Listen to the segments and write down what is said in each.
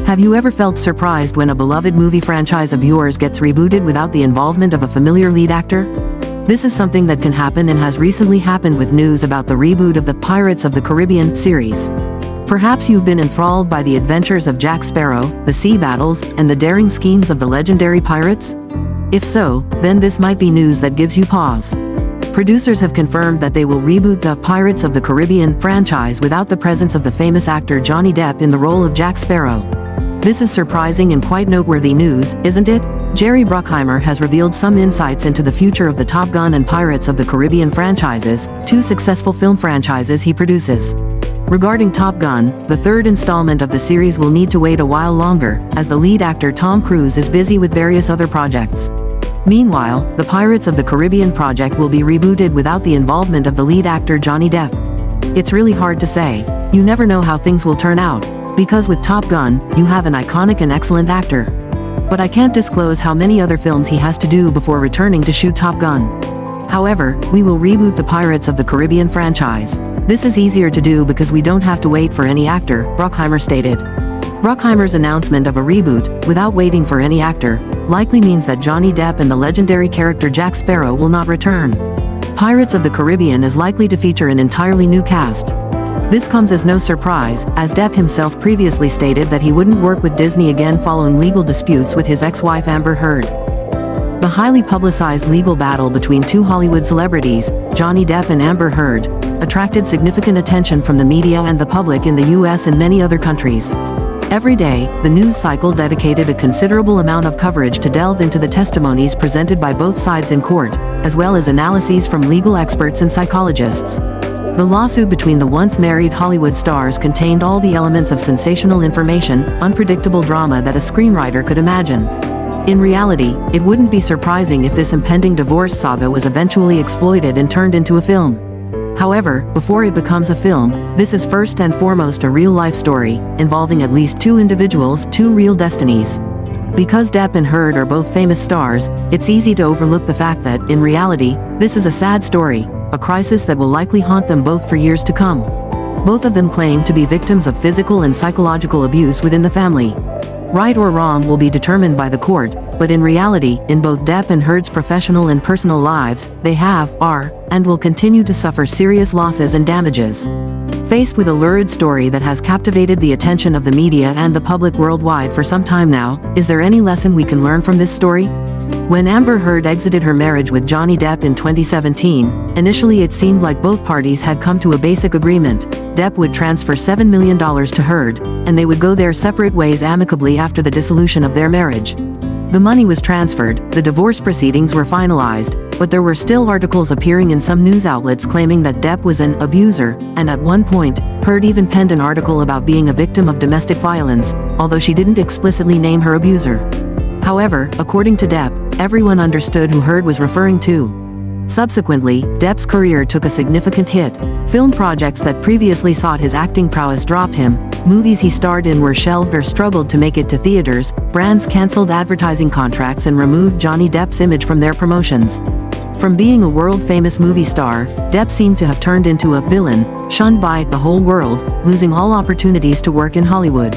Have you ever felt surprised when a beloved movie franchise of yours gets rebooted without the involvement of a familiar lead actor? This is something that can happen and has recently happened with news about the reboot of the Pirates of the Caribbean series. Perhaps you've been enthralled by the adventures of Jack Sparrow, the sea battles, and the daring schemes of the legendary pirates? If so, then this might be news that gives you pause. Producers have confirmed that they will reboot the Pirates of the Caribbean franchise without the presence of the famous actor Johnny Depp in the role of Jack Sparrow. This is surprising and quite noteworthy news, isn't it? Jerry Bruckheimer has revealed some insights into the future of the Top Gun and Pirates of the Caribbean franchises, two successful film franchises he produces. Regarding Top Gun, the third installment of the series will need to wait a while longer, as the lead actor Tom Cruise is busy with various other projects. Meanwhile, the Pirates of the Caribbean project will be rebooted without the involvement of the lead actor Johnny Depp. It's really hard to say. You never know how things will turn out, because with Top Gun, you have an iconic and excellent actor. But I can't disclose how many other films he has to do before returning to shoot Top Gun. However, we will reboot the Pirates of the Caribbean franchise. This is easier to do because we don't have to wait for any actor, Bruckheimer stated. Bruckheimer's announcement of a reboot, without waiting for any actor, likely means that Johnny Depp and the legendary character Jack Sparrow will not return. Pirates of the Caribbean is likely to feature an entirely new cast. This comes as no surprise, as Depp himself previously stated that he wouldn't work with Disney again following legal disputes with his ex-wife Amber Heard. The highly publicized legal battle between two Hollywood celebrities, Johnny Depp and Amber Heard, attracted significant attention from the media and the public in the US and many other countries. Every day, the news cycle dedicated a considerable amount of coverage to delve into the testimonies presented by both sides in court, as well as analyses from legal experts and psychologists. The lawsuit between the once-married Hollywood stars contained all the elements of sensational information, unpredictable drama that a screenwriter could imagine. In reality, it wouldn't be surprising if this impending divorce saga was eventually exploited and turned into a film. However, before it becomes a film, this is first and foremost a real-life story, involving at least two individuals, two real destinies. Because Depp and Heard are both famous stars, it's easy to overlook the fact that, in reality, this is a sad story, a crisis that will likely haunt them both for years to come. Both of them claim to be victims of physical and psychological abuse within the family. Right or wrong will be determined by the court, but in reality, in both Depp and Heard's professional and personal lives, they have, are, and will continue to suffer serious losses and damages. Faced with a lurid story that has captivated the attention of the media and the public worldwide for some time now, is there any lesson we can learn from this story? When Amber Heard exited her marriage with Johnny Depp in 2017, initially it seemed like both parties had come to a basic agreement. Depp would transfer $7 million to Heard, and they would go their separate ways amicably after the dissolution of their marriage. The money was transferred, the divorce proceedings were finalized, but there were still articles appearing in some news outlets claiming that Depp was an abuser, and at one point, Heard even penned an article about being a victim of domestic violence, although she didn't explicitly name her abuser. However, according to Depp, everyone understood who Heard was referring to. Subsequently, Depp's career took a significant hit. Film projects that previously sought his acting prowess dropped him, movies he starred in were shelved or struggled to make it to theaters, brands canceled advertising contracts and removed Johnny Depp's image from their promotions. From being a world-famous movie star, Depp seemed to have turned into a villain, shunned by the whole world, losing all opportunities to work in Hollywood.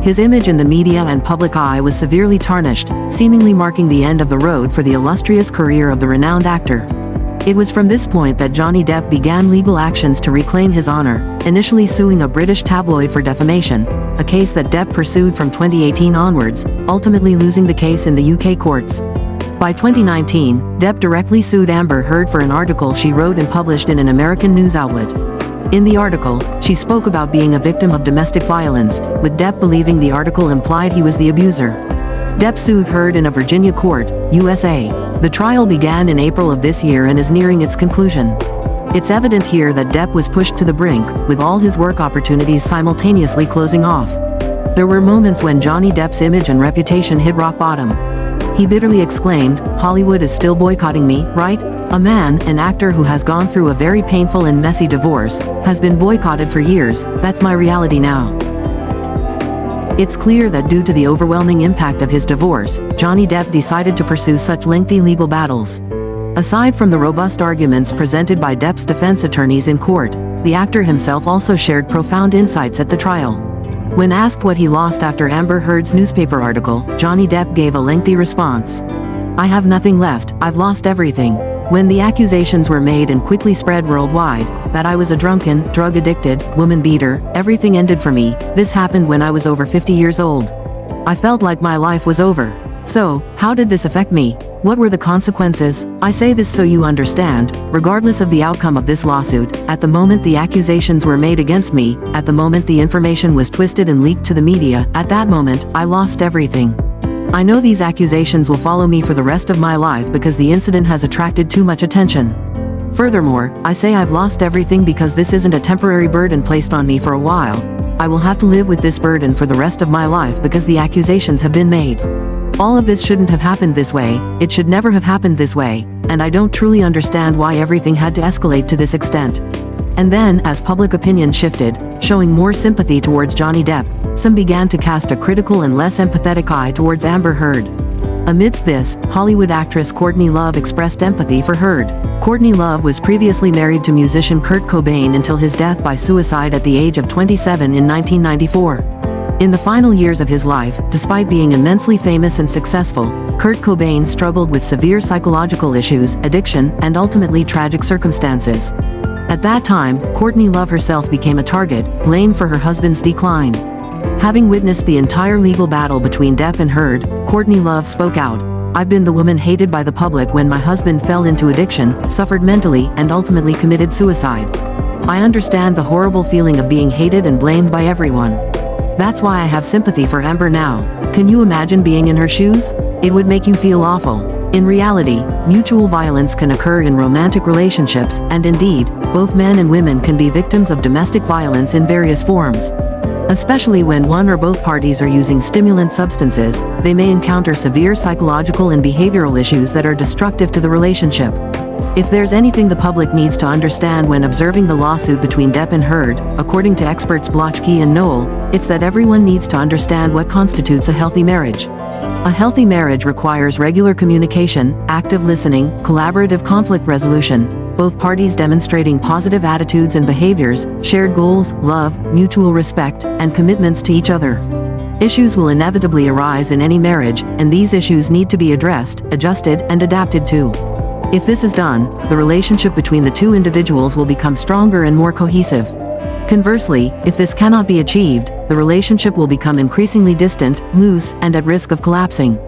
His image in the media and public eye was severely tarnished, seemingly marking the end of the road for the illustrious career of the renowned actor. It was from this point that Johnny Depp began legal actions to reclaim his honor, initially suing a British tabloid for defamation, a case that Depp pursued from 2018 onwards, ultimately losing the case in the UK courts. By 2019, Depp directly sued Amber Heard for an article she wrote and published in an American news outlet. In the article, she spoke about being a victim of domestic violence, with Depp believing the article implied he was the abuser. Depp sued Heard in a Virginia court, USA. The trial began in April of this year and is nearing its conclusion. It's evident here that Depp was pushed to the brink, with all his work opportunities simultaneously closing off. There were moments when Johnny Depp's image and reputation hit rock bottom. He bitterly exclaimed, "Hollywood is still boycotting me, right? A man, an actor who has gone through a very painful and messy divorce, has been boycotted for years. That's my reality now." It's clear that due to the overwhelming impact of his divorce, Johnny Depp decided to pursue such lengthy legal battles. Aside from the robust arguments presented by Depp's defense attorneys in court, the actor himself also shared profound insights at the trial. When asked what he lost after Amber Heard's newspaper article, Johnny Depp gave a lengthy response. "I have nothing left, I've lost everything. When the accusations were made and quickly spread worldwide, that I was a drunken, drug-addicted, woman beater, everything ended for me. This happened when I was over 50 years old. I felt like my life was over. So, how did this affect me? What were the consequences? I say this so you understand, regardless of the outcome of this lawsuit, at the moment the accusations were made against me, at the moment the information was twisted and leaked to the media, at that moment, I lost everything. I know these accusations will follow me for the rest of my life because the incident has attracted too much attention. Furthermore, I say I've lost everything because this isn't a temporary burden placed on me for a while. I will have to live with this burden for the rest of my life because the accusations have been made. All of this shouldn't have happened this way, it should never have happened this way, and I don't truly understand why everything had to escalate to this extent." And then, as public opinion shifted, showing more sympathy towards Johnny Depp, some began to cast a critical and less empathetic eye towards Amber Heard. Amidst this, Hollywood actress Courtney Love expressed empathy for Heard. Courtney Love was previously married to musician Kurt Cobain until his death by suicide at the age of 27 in 1994. In the final years of his life, despite being immensely famous and successful, Kurt Cobain struggled with severe psychological issues, addiction, and ultimately tragic circumstances. At that time, Courtney Love herself became a target, blamed for her husband's decline. Having witnessed the entire legal battle between Depp and Heard, Courtney Love spoke out. "I've been the woman hated by the public when my husband fell into addiction, suffered mentally, and ultimately committed suicide. I understand the horrible feeling of being hated and blamed by everyone. That's why I have sympathy for Amber now. Can you imagine being in her shoes? It would make you feel awful." In reality, mutual violence can occur in romantic relationships, and indeed, both men and women can be victims of domestic violence in various forms. Especially when one or both parties are using stimulant substances, they may encounter severe psychological and behavioral issues that are destructive to the relationship. If there's anything the public needs to understand when observing the lawsuit between Depp and Heard, according to experts Blochke and Knoll, it's that everyone needs to understand what constitutes a healthy marriage. A healthy marriage requires regular communication, active listening, collaborative conflict resolution, both parties demonstrating positive attitudes and behaviors, shared goals, love, mutual respect, and commitments to each other. Issues will inevitably arise in any marriage, and these issues need to be addressed, adjusted, and adapted to. If this is done, the relationship between the two individuals will become stronger and more cohesive. Conversely, if this cannot be achieved, the relationship will become increasingly distant, loose, and at risk of collapsing.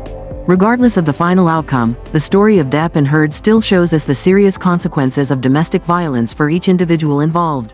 Regardless of the final outcome, the story of Depp and Heard still shows us the serious consequences of domestic violence for each individual involved.